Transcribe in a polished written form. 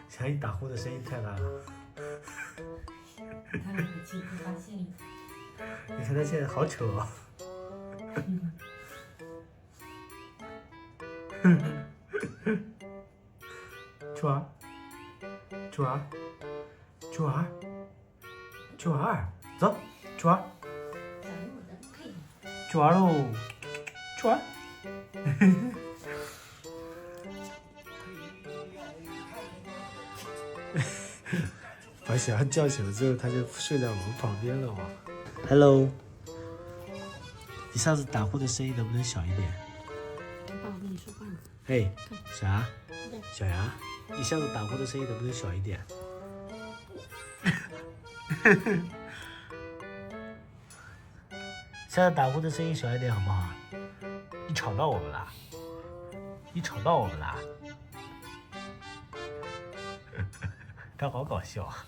小姨打呼的声音太大了。他们已经发现了。你看他现在好丑啊！猪儿，猪儿，猪儿，猪儿，走，猪儿，猪儿喽，猪儿。把小羊叫醒了之后，他就睡在我们旁边了嘛。Hello， 你上次打呼的声音能不能小一点？爸，我跟你说话呢。嘿，小羊，小羊，你下次打呼的声音能不能小一点？下次打呼的声音小一点好不好？你吵到我们了，你吵到我们了。他好搞笑啊！